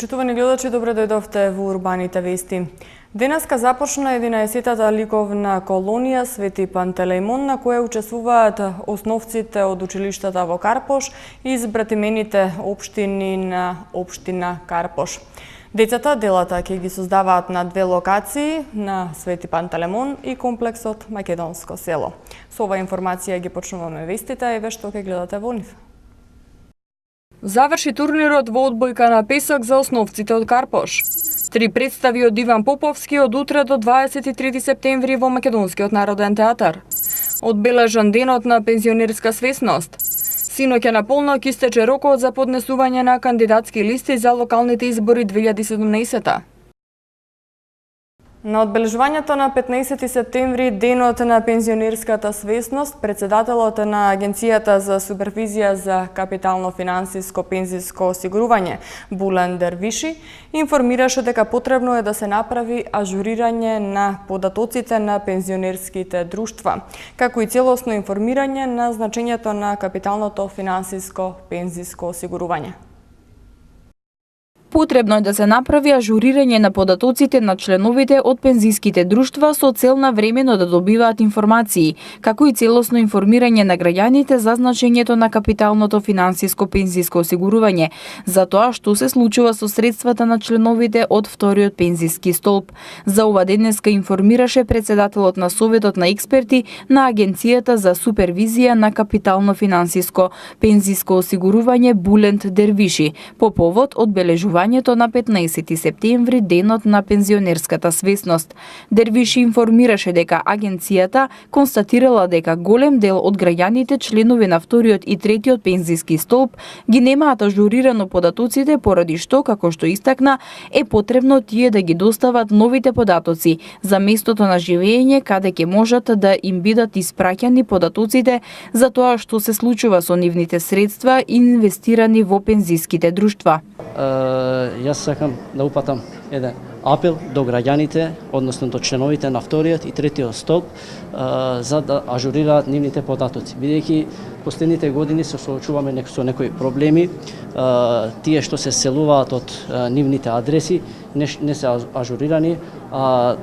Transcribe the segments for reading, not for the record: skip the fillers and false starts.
Почитувани гледачи, добре дојдовте во Урбаните вести. Денеска започна 11-та ликовна колонија Свети Пантелејмон, на која учествуваат основците од училиштата во Карпош и избратимените општини на општина Карпош. Децата делата ќе ги создаваат на две локации, на Свети Пантелејмон и комплексот Македонско село. Со оваа информација ги почнуваме вестите, еве што ќе гледате во нив. Заврши турнирот во одбојка на песок за основците од Карпош. 3 представи од Иван Поповски од утре до 23 септември во Македонскиот народен театар. Одбележан денот на пензионерска свесност. Синоќа на полнок истече рокот за поднесување на кандидатски листи за локалните избори 2017. На одбележувањето на 15 септември, денот на пензионерската свесност, председателот на Агенцијата за супервизија за капитално-финансиско пензиско осигурување, Булен Дервиши, информираше дека потребно е да се направи ажурирање на податоците на пензионерските друштва, како и целосно информирање на значењето на капиталното финансиско пензиско осигурување. Потребно е да се направи ажурирање на податоците на членовите од пензиските друштва со цел на времено да добиваат информации, како и целосно информирање на граѓаните за значењето на капиталното финансиско пензиско осигурување, за тоа што се случува со средствата на членовите од вториот пензиски столб. За ова денеска информираше председателот на Советот на експерти на Агенцијата за супервизија на капитално финансиско пензиско осигурување Булен Дервиши по повод одбележувањето на 15 септември, денот на пензионерската свесност. Дервиши информираше дека агенцијата констатирала дека голем дел од граѓаните членови на вториот и третиот пензиски столб ги немаат ажурирано податоците, поради што, како што истакна, е потребно тие да ги достават новите податоци за местото на живење, каде ќе можат да им бидат испраќани податоците за тоа што се случува со нивните средства инвестирани во пензиските друштва. Јас сакам да упатам еден апел до граѓаните, односно до членовите на вториот и третиот столб, за да ажурираат нивните податоци. Бидејќи последните години се соочуваме со некои проблеми, тие што се селуваат од нивните адреси не се ажурирани,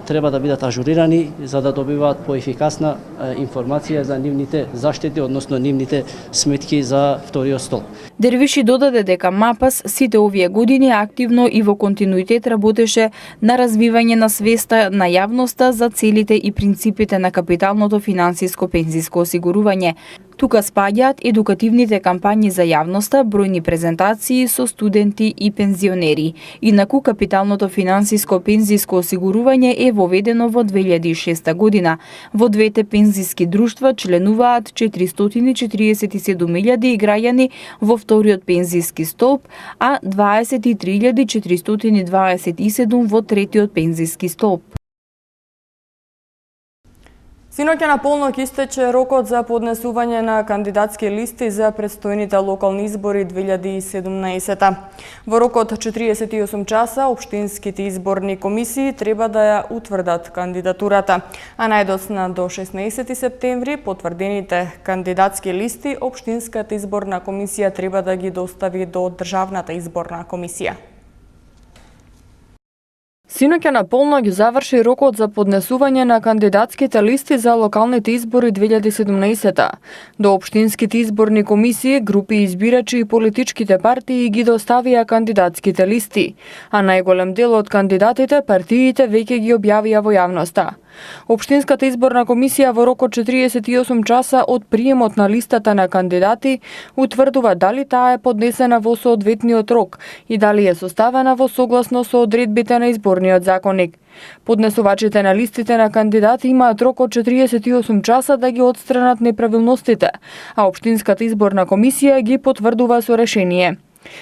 треба да бидат ажурирани за да добиваат поефикасна информација за нивните заштети, односно нивните сметки за вториот столб. Дервиши додаде дека МАПАС сите овие години активно и во континуитет работеше на развивање на свеста на јавноста за целите и принципите на капиталното финансиско пензиско осигурување. Тука спаѓаат едукативните кампањи за јавноста, бројни презентации со студенти и пензионери. Инаку капиталното финансиско пензиско осигурување е воведено во 2006 година. Во двете пензиски друштва членуваат 447.000 граѓани во вториот пензиски столб, а 23.427 во третиот пензиски столб. Синоќа на полнок истече рокот за поднесување на кандидатски листи за предстојните локални избори 2017. Во рокот 48 часа општинските изборни комисии треба да ја утврдат кандидатурата, а најдоцна до 16 септември потврдените кандидатски листи општинската изборна комисија треба да ги достави до Државната изборна комисија. Синоќа на полнок заврши рокот за поднесување на кандидатските листи за локалните избори 2017. До општинските изборни комисии, групи избирачи и политичките партии ги доставија кандидатските листи, а најголем дел од кандидатите партиите веќе ги објавија во јавноста. Општинската изборна комисија во рокот 48 часа од приемот на листата на кандидати утврдува дали таа е поднесена во соодветниот рок и дали е составена во согласно со одредбите на изборниот законник. Поднесувачите на листите на кандидати имаат рок од 48 часа да ги отстранат неправилностите, а општинската изборна комисија ги потврдува со решение.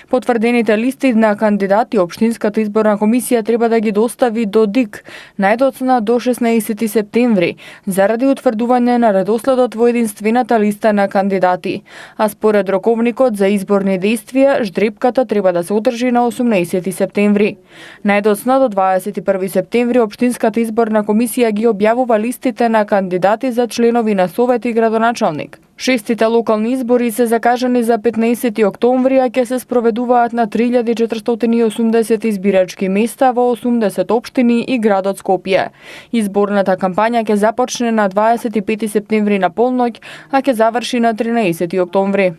Потврдените листи на кандидати општинската изборна комисија треба да ги достави до ДИК најдоцна до 16 септември заради утврдување на редоследот во единствената листа на кандидати. А според роковникот за изборни действија, ждрепката треба да се одржи на 18 септември. Најдоцна до 21 септември општинската изборна комисија ги објавува листите на кандидати за членови на совет и градоначалник. Шестите локални избори се закажани за 15 октомври, а ќе се спроведуваат на 3480 избирачки места во 80 општини и градот Скопје. Изборната кампања ќе започне на 25 септември на полноќ, а ќе заврши на 13 октомври.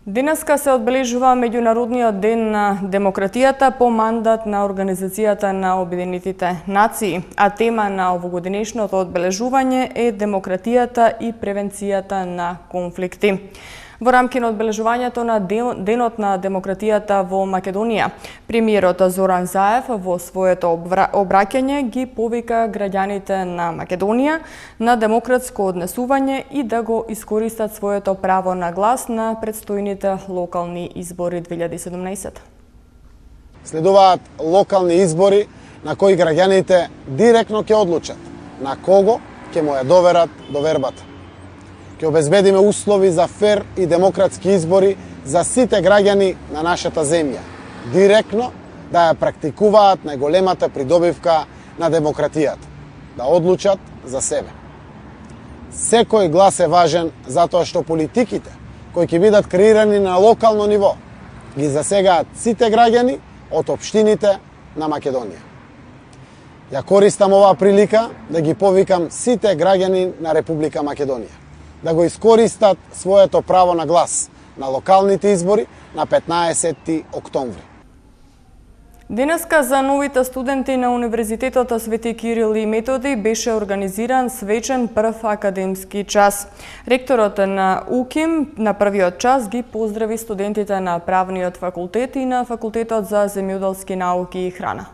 Денеска се одбележува Меѓународниот ден на демократијата по мандат на Организацијата на Обединетите нации, а тема на овогодинешното одбележување е демократијата и превенцијата на конфликти. Во рамки на одбележувањето на Денот на демократијата во Македонија, премиерот Зоран Заев во своето обраќање ги повика граѓаните на Македонија на демократско однесување и да го искористат своето право на глас на предстојните локални избори 2017. Следуваат локални избори на кои граѓаните директно ќе одлучат на кого ќе му ја доверат довербата. Ќе обезбедиме услови за фер и демократски избори за сите граѓани на нашата земја, директно да ја практикуваат најголемата придобивка на демократијата, да одлучат за себе. Секој глас е важен затоа што политиките кои ќе бидат креирани на локално ниво ги засегаат сите граѓани од општините на Македонија. Ја користам оваа прилика да ги повикам сите граѓани на Република Македонија да го искористат своето право на глас на локалните избори на 15 октомври. Денеска за новите студенти на Универзитетот Свети Кирил и Методи беше организиран свечен прв академски час. Ректорот на УКИМ на првиот час ги поздрави студентите на Правниот факултет и на Факултетот за земјоделски науки и храна.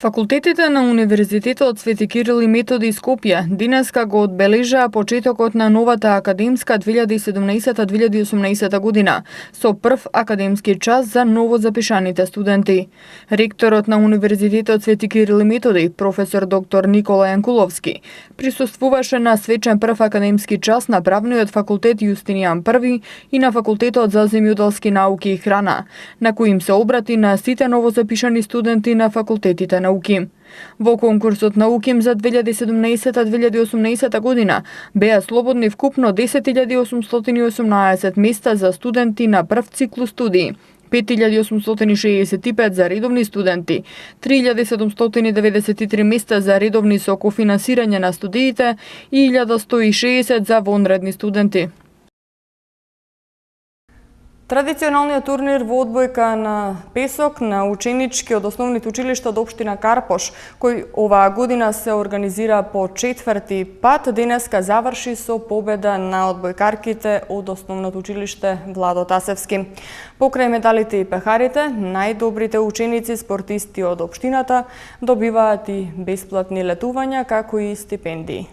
Факултетите на Универзитетот Свети Кирил и Методи Скопје денеска го одбележаа почетокот на новата академска 2017-2018 година со прв академски час за новозапишаните студенти. Ректорот на Универзитетот Свети Кирил и Методи, професор доктор Никола Јанкуловски, присуствуваше на свечен прв академски час на Правниот факултет Јустинијан I и на Факултетот за земјоделски науки и храна, на кои им се обрати на сите новозапишани студенти на факултетите на УКИМ. Во конкурсот на УКИМ за 2017-2018 година беа слободни вкупно 10.818 места за студенти на прв циклус студии, 5.865 за редовни студенти, 3.793 места за редовни со кофинансирање на студиите и 1.160 за вонредни студенти. Традиционалниот турнир во одбојка на песок на ученички од основните училишта од општина Карпош, кој оваа година се организира по четврти пат, денеска заврши со победа на одбојкарките од основното училиште Владо Тасевски. Покрај медалите и пехарите, најдобрите ученици спортисти од општината добиваат и бесплатни летувања, како и стипендии.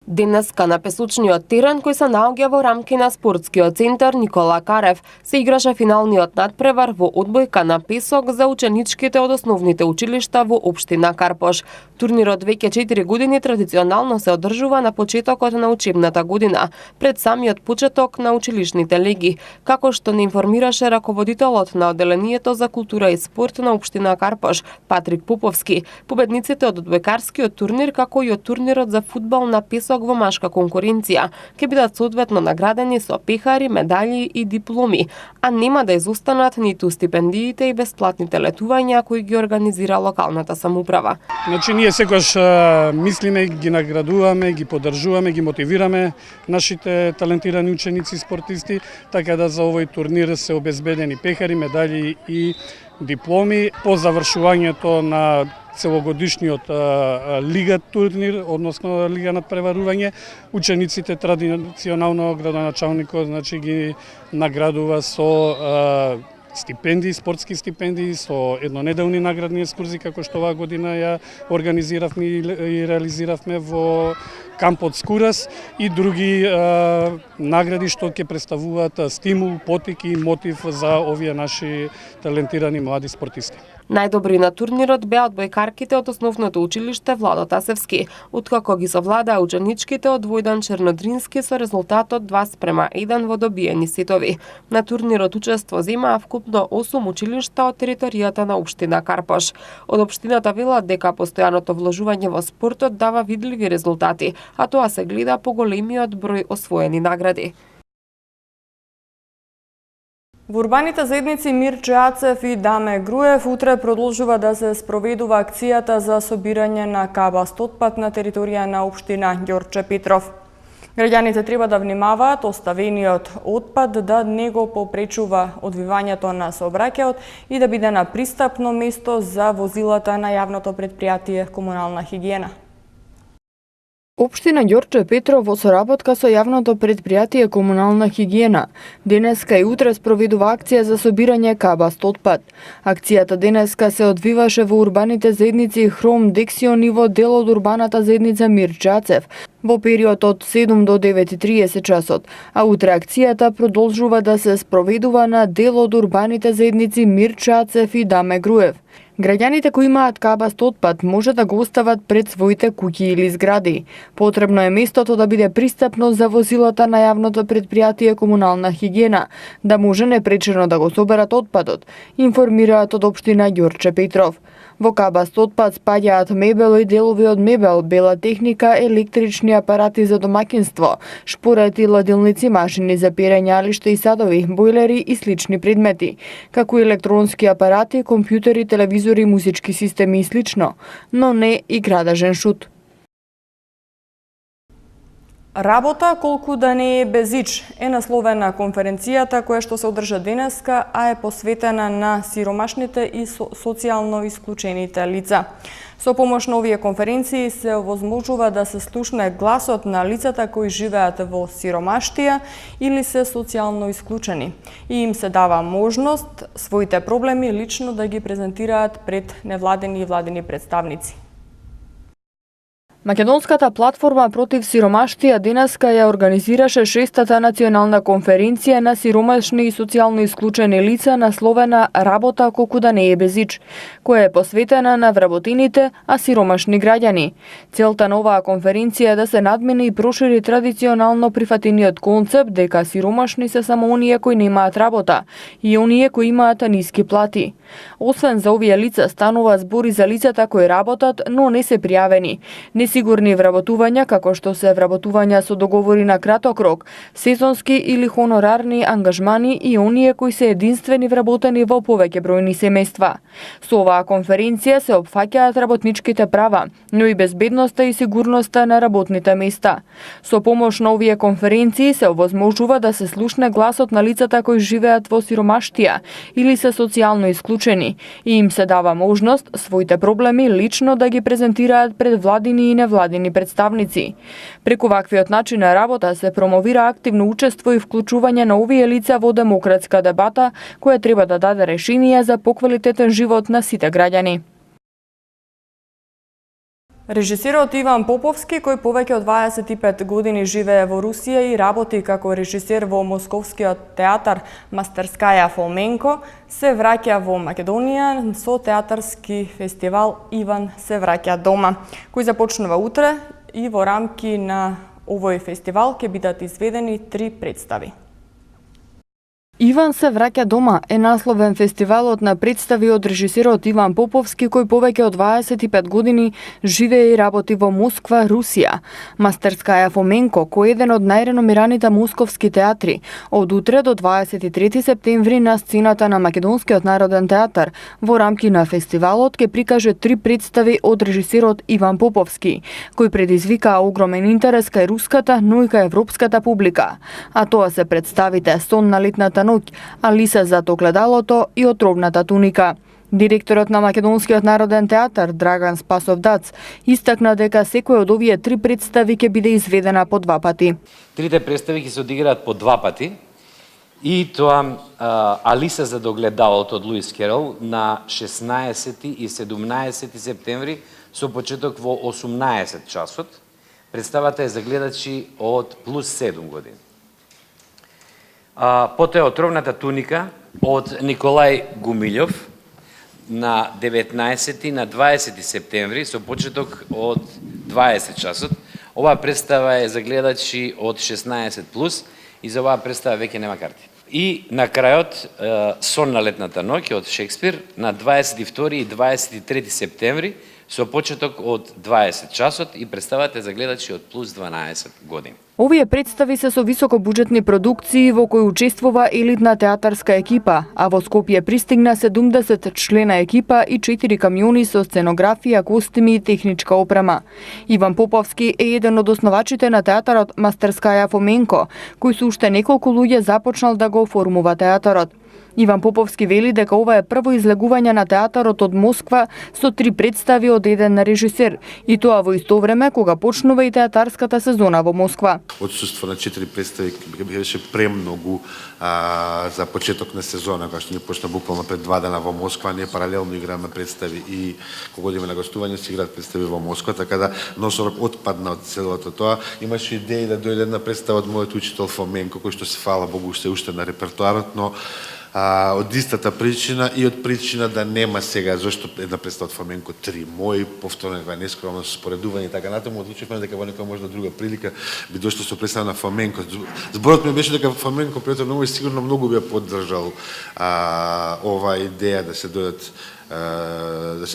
Денеска на песочниот терен кој се наоѓа во рамки на спортскиот центар Никола Карев се играше финалниот надпревар во одбојка на песок за ученичките од основните училишта во општина Карпош. Турнирот веќе 4 години традиционално се одржува на почетокот на учебната година, пред самиот почеток на училишните леги, како што не информираше раководителот на одделението за култура и спорт на општина Карпош, Патрик Поповски. Победниците од одбојкарскиот турнир, како и од турнирот за фудбал на песок во машка конкуренција, ќе бидат соодветно наградени со пехари, медали и дипломи, а нема да изостанат ниту стипендиите и бесплатните летувања кои ги организира локалната самоуправа. Значи ние секогаш мислиме, ги наградуваме, ги поддржуваме, ги мотивираме нашите талентирани ученици и спортисти, така да за овој турнир се обезбедени пехари, медали и дипломи. По завршувањето на целогодишниот лига турнир, односно лига надпреварување, учениците традиционално градоначалникот ги наградува со стипендии, спортски стипендии, со еднонеделни наградни екскурзии, како што оваа година ја организиравме и реализиравме во кампот Скурас и други награди што ќе представуваат стимул, потик и мотив за овие наши талентирани млади спортисти. Најдобри на турнирот беа одбојкарките од основното училиште Владо Тасевски, откако ги совладаа ученичките од Војдан Чернодрински со резултатот 2:1 во добиени сетови. На турнирот учество земаа вкупно 8 училишта од територијата на општина Карпош. Од општината велат дека постојаното вложување во спортот дава видливи резултати, а тоа се гледа по големиот број освоени награди. Во урбаните заедници Мирче Ацев и Даме Груев утре продолжува да се спроведува акцијата за собирање на кабаст отпад на територија на општина Ѓорче Петров. Граѓаните треба да внимаваат оставениот отпад да не го попречува одвивањето на сообраќајот и да биде на пристапно место за возилата на јавното претпријатие Комунална хигиена. Општина Ѓорче Петров во соработка со јавното претпријатие Комунална хигиена денеска и утре спроведува акција за собирање кабаст отпад. Акцијата денеска се одвиваше во урбаните заедници Хром, Дексион и во дел од урбаната заедница Мирче Ацев во период од 7 до 9:30 часот, а утре акцијата продолжува да се спроведува на дел од урбаните заедници Мирче Ацев и Даме Груев. Граѓаните кои имаат кабаст отпад може да го остават пред своите куќи или згради. Потребно е местото да биде пристапно за возилата на јавното претпријатие Комунална хигиена, да може непречено да го соберат отпадот, информираат од општина Ѓорче Петров. Во кабаст отпад спаѓаат мебел и делови од мебел, бела техника, електрични апарати за домаќинство, шпорети, ладилници, машини за перење, алишта и садови, бојлери и слични предмети, како и електронски апарати, компјутери, телевизори, музички системи и слично, но не и градажен шут. Работа колку да не е безич е насловена конференцијата која што се одржа денеска, а е посветена на сиромашните и социјално исклучените лица. Со помош на овие конференции се овозможува да се слушне гласот на лицата кои живеат во сиромаштија или се социјално исклучени и им се дава можност своите проблеми лично да ги презентираат пред невладени и владени представници. Македонската платформа против сиромаштија денеска ја организираше 6-та национална конференција на сиромашни и социјално исклучени лица насловена Работа колку да не е безич, која е посветена на вработените, а сиромашни граѓани. Целта на оваа конференција е да се надмени и прошири традиционално прифатениот концепт дека сиромашни се само оние кои немаат работа и оние кои имаат ниски плати. Освен за овие лица станува збори за лицата кои работат, но не се пријавени, несигурни вработувања како што се вработувања со договори на краток рок, сезонски или хонорарни ангажмани и оние кои се единствени вработени во повеќе бројни семејства. Со оваа конференција се опфаќаат работничките права, но и безбедноста и сигурноста на работните места. Со помош на овие конференции се овозможува да се слушне гласот на лицата кои живеат во сиромаштија или се социјално исклучени и им се дава можност своите проблеми лично да ги презентираат пред владини и невладини представници. Преку ваквиот начин на работа се промовира активно учество и вклучување на овие лица во демократска дебата која треба да даде решенија за поквалитетен живот на сите граѓани. Режисерот Иван Поповски, кој повеќе од 25 години живее во Русија и работи како режисер во Московскиот театар Мастерская Фолменко, се враќа во Македонија со театарски фестивал Иван се враќа дома, кој започнува утре и во рамки на овој фестивал ќе бидат изведени 3 представи. Иван се враќа дома е насловен фестивалот на представи од режисерот Иван Поповски, кој повеќе од 25 години живее и работи во Москва, Русија. Мастерская Фолменко, кој е еден од најреномираните московски театри, од утре до 23 септември на сцената на Македонскиот народен театар во рамки на фестивалот ќе прикаже 3 представи од режисерот Иван Поповски, кој предизвика огромен интерес кај руската, но и кај европската публика. А тоа се представите Сон на летната ноќ, Алиса зад огледалото и Отровната туника. Директорот на Македонскиот народен театар Драган Спасов Дац истакна дека секој од овие 3 представи ќе биде изведена по 2 пати. Трите представи ќе се одиграат по 2 пати и тоа Алиса зад огледалото од Луис Керол на 16 и 17 септември со почеток во 18 часот. Представата е за гледачи од плюс 7 години. Потоа Отровната туника од Николај Гумилјов на 19 на 20 септември со почеток од 20 часот. Оваа представа е за гледачи од 16 плюс и за оваа представа веќе нема карти. И на крајот Сон на летната ноќ од Шекспир на 22 и 23 септември со почеток од 20 часот и представата е за гледачи од плюс 12 години. Овие представи се со високобуџетни продукции во кои учествува елитна театарска екипа, а во Скопје пристигна 70 члена екипа и 4 камиони со сценографија, костими и техничка опрема. Иван Поповски е еден од основачите на театарот Мастерскаја Фоменко, кој со уште неколку луѓе започнал да го оформува театарот. Иван Поповски вели дека ова е прво излегување на театарот од Москва со 3 представи од еден режисер, и тоа во исто време кога почнува и театарската сезона во Москва. Отсуство на 4 представи беше премногу за почеток на сезона, кога што ни почна буквално пред 2 дена во Москва, ние паралелно играме представи и кога одиме на гостување се играат представи во Москва, така да носорог отпадна од целото тоа. Имаше идеја да дојде една представа од мојот учител Фоменко, кој што се фала Богу се уште на репертоарот, но од истата причина и од причина да нема сега зашто една представа од Фоменко 3 мои повторно нескромно споредување и така натаму, одлучивме дека во некоја можда друга прилика би дошло со представа на Фоменко. Зборот ми беше дека Фоменко претhodно многу сигурно многу би поддржал оваа идеја да се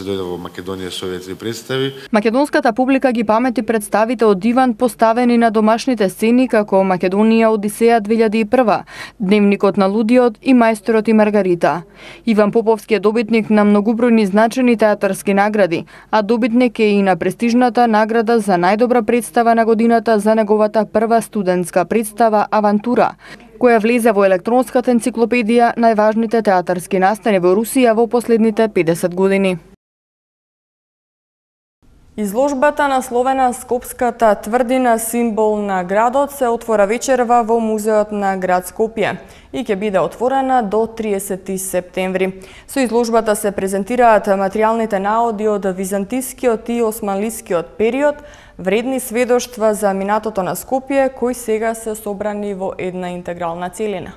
дојде во Македонија со овие 3 представи. Македонската публика ги памети представите од Иван поставени на домашните сцени како Македонија Одисеја 2001, Дневникот на лудиот и Мајсторот и Маргарита. Иван Поповски е добитник на многубројни значени театарски награди, а добитник е и на престижната награда за најдобра представа на годината за неговата прва студентска представа Авантура, која влезе во електронската енциклопедија најважните театарски настани во Русија во последните 50 години. Изложбата насловена Скопската тврдина символ на градот се отвора вечерва во Музеот на град Скопје и ќе биде отворена до 30 септември. Со изложбата се презентираат материјалните наоди од византискиот и османлискиот период, вредни сведоштва за минатото на Скопје, кои сега се собрани во една интегрална целина.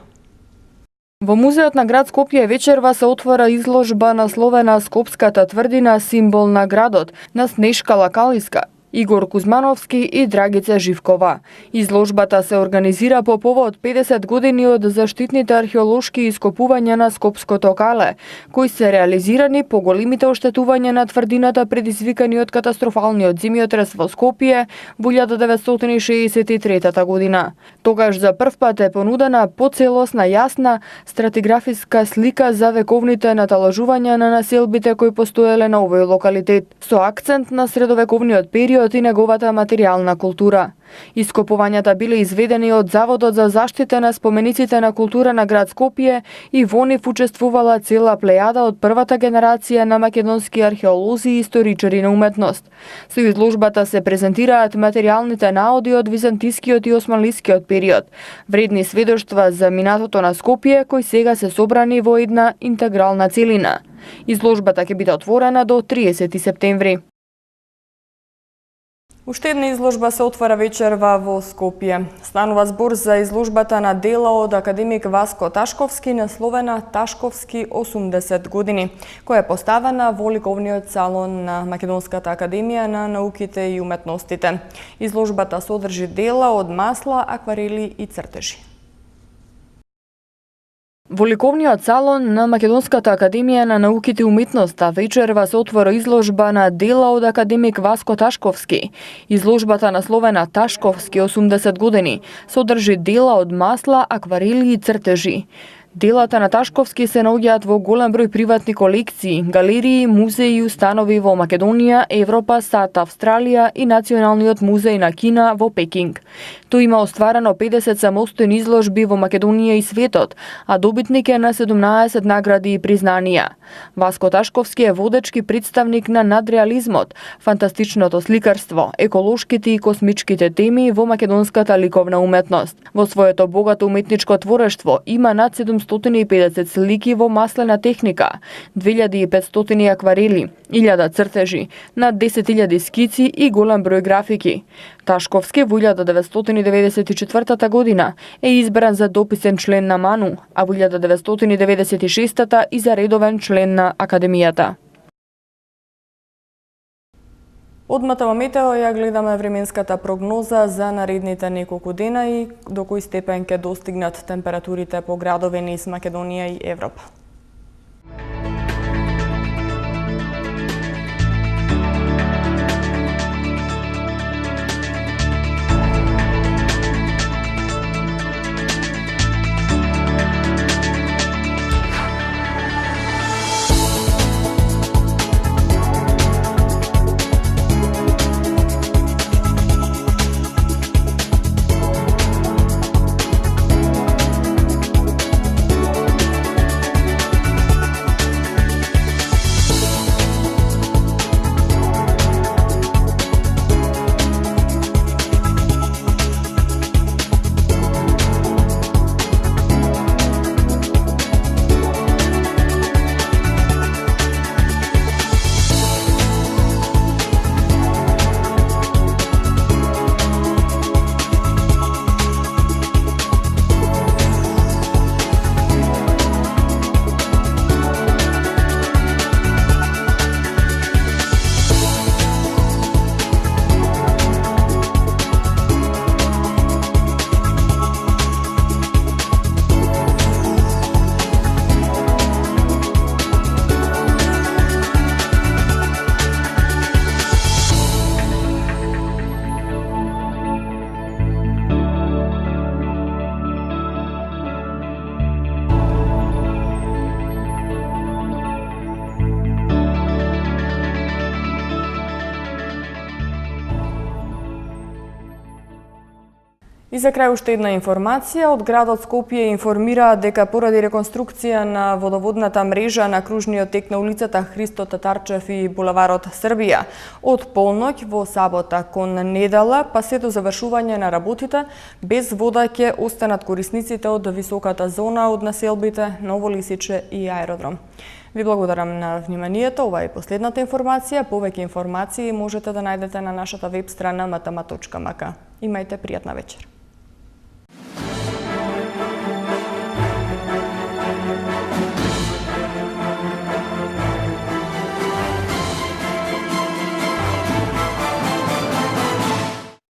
Во Музеот на град Скопје вечерва се отвора изложба насловена Скопската тврдина символ на градот на Снежка Лакалиска, Игор Кузмановски и Драгица Живкова. Изложбата се организира по повод 50 години од заштитните археолошки ископувања на Скопското кале, кои се реализирани по големите оштетувања на тврдината предизвикани од катастрофалниот земјотрес во Скопје во 1963 година. Тогаш за прв пат е понудена поцелосна јасна стратиграфиска слика за вековните наталажувања на населбите кои постоеле на овој локалитет, со акцент на средовековниот период и неговата материјална култура. Ископувањата биле изведени од Заводот за заштита на спомениците на култура на град Скопје и во нив учествувала цела плејада од првата генерација на македонски археолози и историчари на уметност. Со изложбата се презентираат материјалните наоди од византискиот и османлискиот период, вредни сведоштва за минатото на Скопје кои сега се собрани во една интегрална целина. Изложбата ќе биде отворена до 30 септември. Уште една изложба се отвара вечерва во Скопје. Станува збор за изложбата на дела од академик Васко Ташковски насловена Ташковски 80 години, која е поставена во ликовниот салон на Македонската академија на науките и уметностите. Изложбата содржи дела од масла, акварели и цртежи. Во ликовниот салон на Македонската академија на науките и уметноста вечерва се отвора изложба на дела од академик Васко Ташковски. Изложбата насловена Ташковски 80 години содржи дела од масла, акварели и цртежи. Делата на Ташковски се наоѓаат во голем број приватни колекции, галерии, музеи и установи во Македонија, Европа, САД, Австралија и Националниот музеј на Кина во Пекинг. Тој има остварено 50 самостојни изложби во Македонија и светот, а добитник е на 17 награди и признанија. Васко Ташковски е водечки представник на надреализмот, фантастичното сликарство, еколошките и космичките теми во македонската ликовна уметност. Во своето богато уметничко творештво има над 750 слики во маслена техника, 2500 акварели, 1000 цртежи, над 10.000 скици и голем број графики. Ташковски во 1994 година е избран за дописен член на МАНУ, а во 1996 и за редовен член на Академијата. Од МТВ Метео ја гледаме временската прогноза за наредните неколку дена и до кој степен ќе достигнат температурите по градови низ Македонија и Европа. И за крај уште една информација. Од градот Скопје информира дека поради реконструкција на водоводната мрежа на кружниот тек на улицата Христо Татарчев и булеварот Србија, од полноќ во сабота кон недела, па се до завршување на работите, без вода ќе останат корисниците од високата зона од населбите Ново Лисиче и аеродром. Ви благодарам на вниманието. Ова е последната информација. Повеќе информации можете да најдете на нашата веб страна mtm.mk. Имајте пријатна вечер.